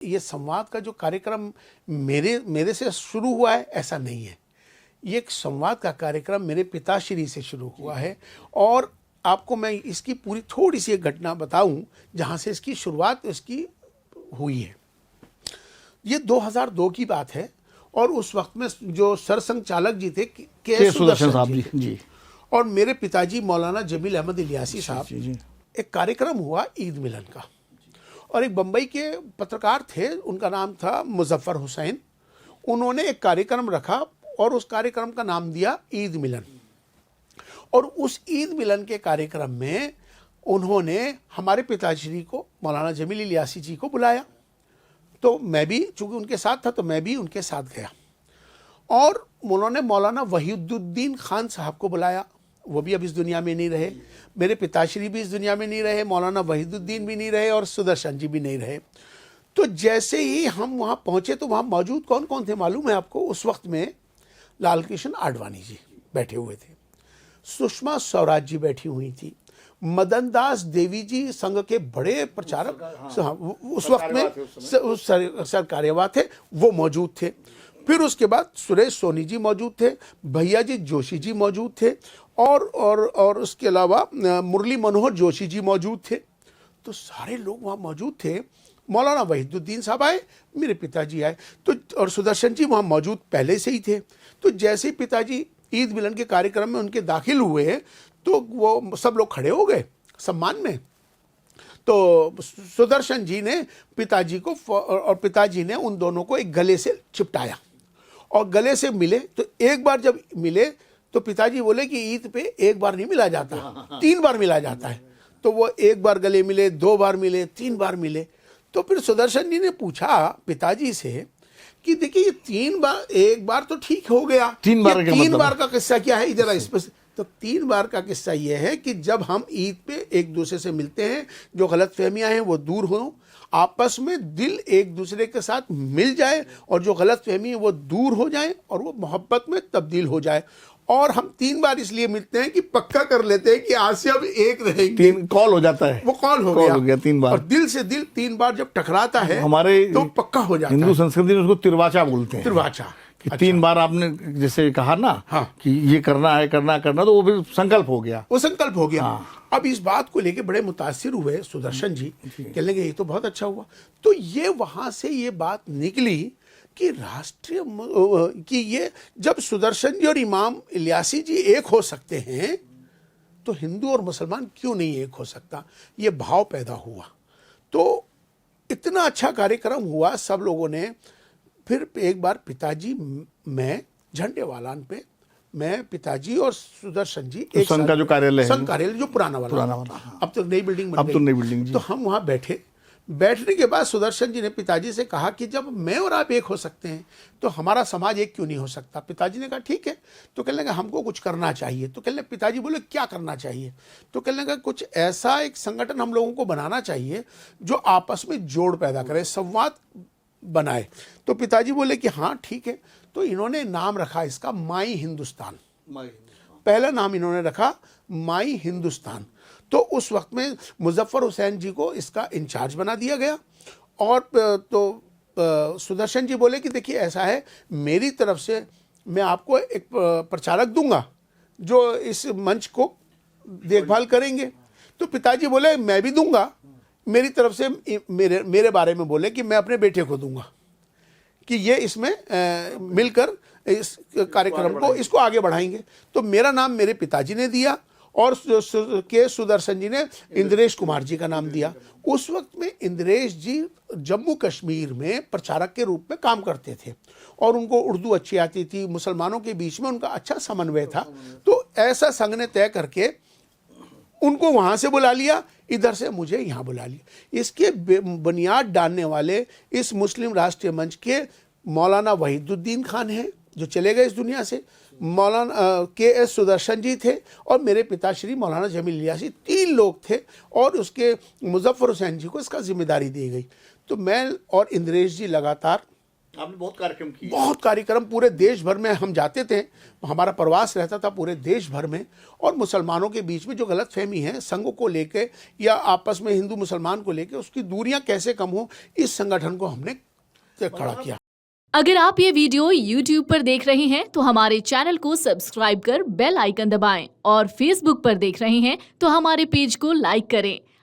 ये संवाद का जो कार्यक्रम मेरे से शुरू हुआ है ऐसा नहीं है। ये एक संवाद का कार्यक्रम मेरे पिताश्री से शुरू हुआ है। और आपको मैं इसकी पूरी थोड़ी सी एक घटना बताऊं जहां से इसकी शुरुआत इसकी हुई है। ये 2002 की बात है और उस वक्त में जो सरसंघचालक जी थे के सुदर्शन साहब जी और मेरे पिताजी मौलाना जमील अहमद इलियासी साहब, एक कार्यक्रम हुआ ईद मिलन का। और एक बम्बई के पत्रकार थे, उनका नाम था मुजफ्फर हुसैन। उन्होंने एक कार्यक्रम रखा और उस कार्यक्रम का नाम दिया ईद मिलन। और उस ईद मिलन के कार्यक्रम में उन्होंने हमारे पिताश्री को मौलाना जमील इलियासी जी को बुलाया। तो मैं भी चूंकि उनके साथ था तो मैं भी उनके साथ गया। और उन्होंने मौलाना वहीदुद्दीन खान साहब को बुलाया, वो भी अब इस दुनिया में नहीं रहे। मेरे पिताश्री भी इस दुनिया में नहीं रहे, मौलाना वहीदुद्दीन भी नहीं रहे और सुदर्शन जी भी नहीं रहे। तो जैसे ही हम वहाँ पहुँचे तो वहाँ मौजूद कौन कौन थे मालूम है आपको? उस वक्त में लाल कृष्ण आडवाणी जी बैठे हुए थे, सुषमा स्वराज जी बैठी हुई थी, मदन दास देवी जी संघ के बड़े प्रचारक उस वक्त में सरकार्यवाह थे, वो मौजूद थे। फिर उसके बाद सुरेश सोनी जी मौजूद थे, भैया जी जोशी जी मौजूद थे और उसके अलावा मुरली मनोहर जोशी जी मौजूद थे। तो सारे लोग वहाँ मौजूद थे। मौलाना वहीदुद्दीन साहब आए, मेरे पिताजी आए, तो और सुदर्शन जी वहाँ मौजूद पहले से ही थे। तो जैसे ही पिताजी ईद मिलन के कार्यक्रम में उनके दाखिल हुए तो वो सब लोग खड़े हो गए सम्मान में। तो सुदर्शन जी ने पिताजी को और पिताजी ने उन दोनों को एक गले से चिपटाया और गले से मिले। तो एक बार जब मिले तो पिताजी बोले कि ईद पे एक बार नहीं मिला जाता, 3 बार मिला जाता है। तो वो एक बार गले मिले, 2 बार मिले, 3 बार मिले। तो फिर सुदर्शन जी ने पूछा पिताजी से कि देखिए ये 3 बार, एक बार तो ठीक हो गया, 3 बार का किस्सा क्या है इधर इस पर? तो 3 बार का किस्सा ये है कि जब हम ईद पे एक दूसरे से मिलते हैं, जो गलतफहमियां हैं वो दूर हो, आपस में दिल एक दूसरे के साथ मिल जाए और जो गलतफहमी है वो दूर हो जाए और वो मोहब्बत में तब्दील हो जाए। और हम 3 बार इसलिए मिलते हैं कि पक्का कर लेते हैं कि आज से अब एक रहेंगे। 3 कॉल हो जाता है, वो कॉल हो गया 3 बार। और दिल से दिल 3 बार जब टकराता है हमारे तो पक्का हो जाता है। हिंदू संस्कृति में उसको तिरवाचा बोलते हैं। तिरवाचा कि 3 बार आपने जैसे कहा ना, हाँ, कि ये करना है करना तो वो भी संकल्प हो गया, वो संकल्प हो गया। हाँ। अब इस बात को लेके बड़े मुतासिर हुए सुदर्शन जी, कहने लगे ये तो बहुत अच्छा हुआ। तो ये वहां से ये बात निकली कि राष्ट्रीय कि ये जब सुदर्शन जी और इमाम इलियासी जी एक हो सकते हैं तो हिंदू और मुसलमान क्यों नहीं एक हो सकता? ये भाव पैदा हुआ। तो इतना अच्छा कार्यक्रम हुआ, सब लोगों ने। फिर एक बार पिताजी, मैं झंडेवालान पे, मैं पिताजी और सुदर्शन जी एक संघ का जो कार्यालय है, संघ कार्यालय जो पुराना वाला, अब तो नई बिल्डिंग बन गई। तो हम वहाँ बैठे। बैठने के बाद सुदर्शन जी ने पिताजी से कहा कि जब मैं और आप एक हो सकते हैं तो हमारा समाज एक क्यों नहीं हो सकता? पिताजी ने कहा ठीक है। तो कहने लगा हमको कुछ करना चाहिए। तो कहने पिताजी बोले क्या करना चाहिए? तो कहने लगा कुछ ऐसा एक संगठन हम लोगों को बनाना चाहिए जो आपस में जोड़ पैदा करे, संवाद बनाए। तो पिताजी बोले कि हाँ ठीक है। तो इन्होंने नाम रखा इसका माई हिंदुस्तान। पहला नाम इन्होंने रखा माई हिंदुस्तान। तो उस वक्त में मुजफ्फर हुसैन जी को इसका इंचार्ज बना दिया गया। और तो सुदर्शन जी बोले कि देखिए ऐसा है, मेरी तरफ से मैं आपको एक प्रचारक दूंगा जो इस मंच को देखभाल करेंगे। तो पिताजी बोले मैं भी दूंगा। मेरी तरफ से मेरे बारे में बोले कि मैं अपने बेटे को दूंगा कि ये इसमें मिलकर इस कार्यक्रम को इसको आगे बढ़ाएंगे। तो मेरा नाम मेरे पिताजी ने दिया और के सुदर्शन जी ने इंद्रेश कुमार जी का नाम दिया। उस वक्त में इंद्रेश जी जम्मू कश्मीर में प्रचारक के रूप में काम करते थे और उनको उर्दू अच्छी आती थी, मुसलमानों के बीच में उनका अच्छा समन्वय था। तो ऐसा संघ ने तय करके उनको वहाँ से बुला लिया, इधर से मुझे यहाँ बुला लिया। इसके बुनियाद डालने वाले इस मुस्लिम राष्ट्रीय मंच के मौलाना वहीदुद्दीन खान हैं जो चले गए इस दुनिया से, मौलाना के सुदर्शन जी थे और मेरे पिताश्री मौलाना जमील इलियासी, 3 लोग थे। और उसके मुजफ्फर हुसैन जी को इसका जिम्मेदारी दी गई। तो मैं और इंद्रेश जी लगातार आपने बहुत कार्यक्रम किए। बहुत कार्यक्रम पूरे देश भर में हम जाते थे, हमारा प्रवास रहता था पूरे देश भर में। और मुसलमानों के बीच में जो गलतफहमी है संघों को लेके या आपस में हिंदू मुसलमान को लेके, उसकी दूरियां कैसे कम हो, इस संगठन को हमने खड़ा किया। अगर आप ये वीडियो YouTube पर देख रहे हैं तो हमारे चैनल को सब्सक्राइब कर बेल आइकन दबाएं, और Facebook पर देख रहे हैं तो हमारे पेज को लाइक करें।